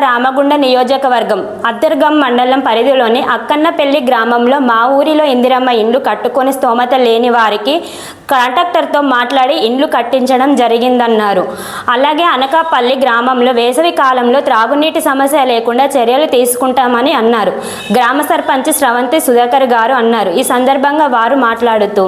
రామగుండ నియోజకవర్గం అత్తర్గం మండలం పరిధిలోని అక్కన్నపల్లి గ్రామంలో మా ఊరిలో ఇందిరమ్మ ఇండ్లు కట్టుకొని స్తోమత లేని వారికి కాంట్రాక్టర్తో మాట్లాడి ఇండ్లు కట్టించడం జరిగిందన్నారు. అలాగే అనకాపల్లి గ్రామంలో వేసవి కాలంలో త్రాగునీటి సమస్య లేకుండా చర్యలు తీసుకుంటామని అన్నారు. గ్రామ సర్పంచ్ స్రవంతి సుధాకర్ గారు అన్నారు. ఈ సందర్భంగా వారు మాట్లాడుతూ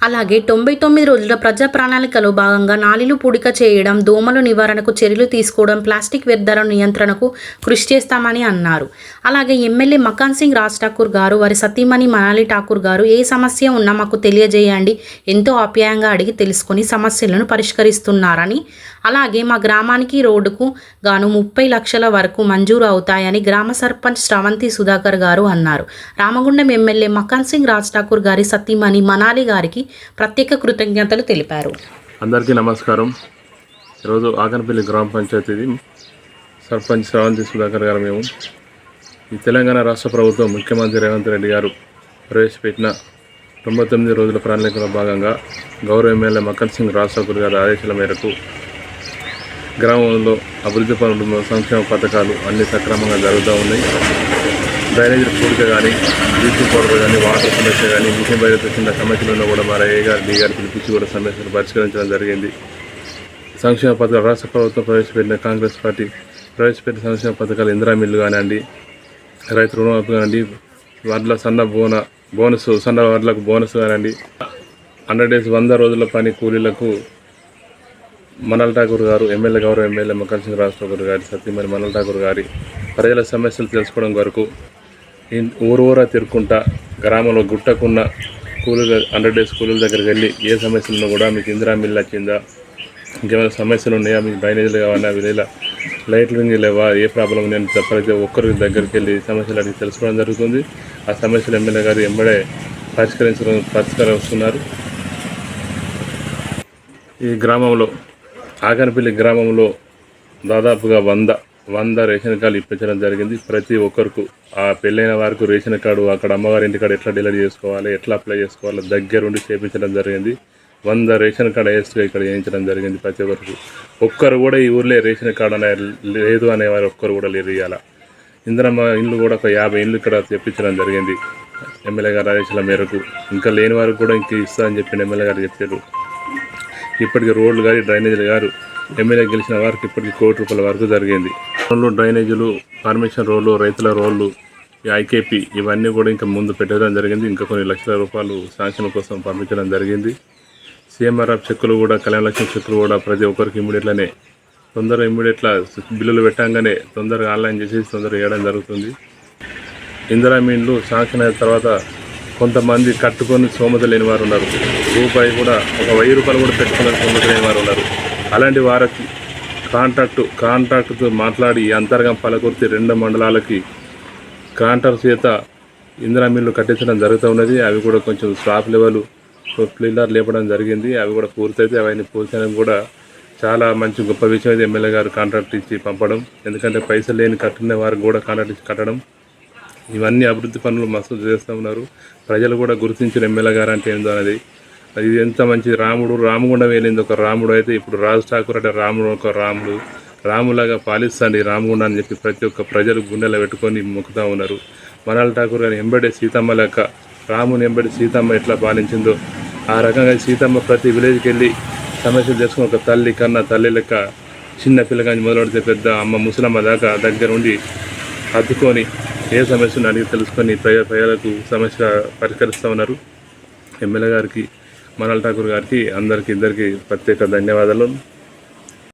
అలాగే 99 రోజుల ప్రజా ప్రణాళికలో భాగంగా నాలీలు పూడిక చేయడం, దోమల నివారణకు చర్యలు తీసుకోవడం, ప్లాస్టిక్ వ్యర్థాల నియంత్రణకు కృషి చేస్తామని అన్నారు. అలాగే ఎమ్మెల్యే మకాన్ సింగ్ రాజ్ ఠాకూర్ గారు వారి సతీమణి మనాలి ఠాకూర్ గారు ఏ సమస్య ఉన్నా మాకు తెలియజేయండి, ఎంతో ఆప్యాయంగా అడిగి తెలుసుకొని సమస్యలను పరిష్కరిస్తున్నారని, అలాగే మా గ్రామానికి రోడ్డుకు గాను 30 లక్షల వరకు మంజూరు అవుతాయని గ్రామ సర్పంచ్ స్రవంతి సుధాకర్ గారు అన్నారు. రామగుండం ఎమ్మెల్యే మకాన్ సింగ్ రాజ్ ఠాకూర్ గారి సతీమణి మనాలి గారికి ప్రత్యేక కృతజ్ఞతలు తెలిపారు. అందరికీ నమస్కారం. ఈరోజు ఆకనపల్లి గ్రామ పంచాయతీ సర్పంచ్ స్రవంతి సుధాకర్ గారు మేము ఈ తెలంగాణ రాష్ట్ర ప్రభుత్వం ముఖ్యమంత్రి రేవంత్ రెడ్డి గారు ప్రవేశపెట్టిన 99 రోజుల ప్రణాళికలో భాగంగా గౌరవ ఎమ్మెల్యే మకాన్ సింగ్ రాజ్ ఠాకూర్ గారి ఆదేశాల మేరకు గ్రామంలో అభివృద్ధి పనులు, సంక్షేమ పథకాలు అన్ని సక్రమంగా జరుగుతూ ఉన్నాయి. డ్రైనేజీ పూడిక కానీ, బ్లీచింగ్ పౌడర్ కానీ, వాటర్ సమస్య కానీ, మిషన్ బయట చిన్న సమస్యలను కూడా మన ఏ గారు డి గారు పిలిపించి కూడా సమస్యలు పరిష్కరించడం జరిగింది. సంక్షేమ పథకాలు రాష్ట్ర ప్రభుత్వం ప్రవేశపెట్టిన కాంగ్రెస్ పార్టీ ప్రవేశపెట్టిన సంక్షేమ పథకాలు ఇందిరా మిల్లు కానివ్వండి, రైతు రుణమాఫీ కానివ్వండి, వడ్ల బోనస్ సన్న వడ్లకు బోనస్ కానివ్వండి, 100 days 100 రోజుల పని కూలీలకు మనాలి ఠాకూర్ గారు ఎమ్మెల్యే గౌరవ ఎమ్మెల్యే మకాన్ సింగ్ రాజ్ ఠాకూర్ గారి సతీమణి మనాలి ఠాకూర్ గారి ప్రజల సమస్యలు తెలుసుకోవడం వరకు ఊరూరా తిరుక్కుంటా గ్రామంలో గుట్టకున్న కూలీలు 100 days కూలీల దగ్గరికి వెళ్ళి ఏ సమస్యలను కూడా మీకు ఇందిరా మిల్ వచ్చిందా, ఇంకేమైనా సమస్యలు ఉన్నాయా, మీకు డ్రైనేజీలు కావాలా, వీళ్ళ లైట్లు లేవా, ఏ ప్రాబ్లం నేను ప్రతి ఒక్కరి దగ్గరికి వెళ్ళి సమస్యలు అడిగి తెలుసుకోవడం జరుగుతుంది. ఆ సమస్యలు ఎమ్మెల్యే గారు ఎంబడే పరిష్కరిస్తున్నారు. ఈ గ్రామంలో ఆకనపల్లి గ్రామంలో దాదాపుగా 100 రేషన్ కార్డులు ఇప్పించడం జరిగింది. ప్రతి ఒక్కరికి ఆ పెళ్ళైన వారికి రేషన్ కార్డు అక్కడ అమ్మవారి ఇంటికాడ ఎట్లా డెలివరీ చేసుకోవాలి, ఎట్లా అప్లై చేసుకోవాలో దగ్గరుండి చేయించడం జరిగింది. 100 రేషన్ కార్డు హైయెస్ట్గా ఇక్కడ చేయించడం జరిగింది. ప్రతి ఒక్కరికి ఒక్కరు కూడా ఈ ఊర్లో రేషన్ కార్డు లేదు అనేవారు ఒక్కరు కూడా లేరు. ఇవాళ ఇందిరమ్మ ఇండ్లు కూడా ఒక 50 ఇండ్లు ఇక్కడ తెప్పించడం జరిగింది ఎమ్మెల్యే గారి ఆదేశాల మేరకు. ఇంకా లేని వారికి కూడా ఇంక ఇస్తా అని చెప్పి ఎమ్మెల్యే గారు చెప్పారు. ఇప్పటికీ రోడ్లు కానీ డ్రైనేజీలు గారు ఎమ్మెల్యే గెలిచిన వారికి ఇప్పటికీ ₹1 కోటి వరకు జరిగింది. రోడ్లు, డ్రైనేజీలు, పర్మిషన్ రోడ్లు, రైతుల రోడ్లు, ఐకేపీ ఇవన్నీ కూడా ఇంకా ముందు పెట్టడం జరిగింది. ఇంకా కొన్ని లక్షల రూపాయలు శాంక్షన్ కోసం పంపించడం జరిగింది. CMRF చెక్కులు కూడా, కళ్యాణ లక్ష్మి చెక్కులు కూడా ప్రతి ఒక్కరికి ఇమ్మీడియట్లా బిల్లులు పెట్టంగానే తొందరగా ఆన్లైన్ చేసి తొందరగా వేయడం జరుగుతుంది. ఇందిరా ఇండ్లు శాంక్షన్ అయిన తర్వాత కొంతమంది కట్టుకొని స్తోమత లేని వారు ఉన్నారు. రూపాయి కూడా ఒక ₹1000 కూడా పెట్టుకుని స్తోమత లేని వారు ఉన్నారు. అలాంటి వారికి కాంట్రాక్టుతో మాట్లాడి అంతర్గం పలకొర్తి 2 మండలాలకి కాంట్రాక్టర్ చేత ఇందిరా మిల్లు కట్టించడం జరుగుతూ ఉన్నది. అవి కూడా కొంచెం స్లాబ్ లెవెల్ పిల్లర్ లేపడం జరిగింది. అవి కూడా పూర్తయితే అవన్నీ పూర్తయినా కూడా చాలా మంచి గొప్ప విషయం అయితే ఎమ్మెల్యే గారు కాంట్రాక్ట్ ఇచ్చి పంపడం. ఎందుకంటే పైసలు లేని కట్టుకునే వారికి కూడా కాంట్రాక్ట్ ఇచ్చి కట్టడం, ఇవన్నీ అభివృద్ధి పనులు మస్తు చేస్తూ ఉన్నారు. ప్రజలు కూడా గుర్తించిన ఎమ్మెల్యే గారు అంటే ఏందో అనేది. ఇది ఎంత మంచి రామగుండం వెళ్ళింది ఒక రాముడు అయితే ఇప్పుడు రాజ్ ఠాకూర్ అంటే రాముడు ఒక రాములాగా పాలిస్తాండి రామగుండం అని చెప్పి ప్రతి ఒక్క ప్రజలు గుండెలో పెట్టుకొని మొక్కుతూ ఉన్నారు. మనాలి ఠాకూర్ గారు ఎంబడే సీతమ్మ లెక్క రాముని ఎంబడి సీతమ్మ ఎట్లా పాలించిందో ఆ రకంగా సీతమ్మ ప్రతి విలేజ్కి వెళ్ళి సమస్యలు తెలుసుకుని ఒక తల్లి కన్నా తల్లి లెక్క చిన్న పిల్లగాని మొదలెడితే పెద్ద అమ్మ ముసలమ్మ దాకా దగ్గర ఉండి హత్తుకొని ఏ సమస్యను అడిగి తెలుసుకొని ప్రజలకు సమస్య పరిష్కరిస్తూ ఉన్నారు. ఎమ్మెల్యే గారికి, మనాలి ఠాకూర్ గారికి, ఇద్దరికి ప్రత్యేక ధన్యవాదాలు.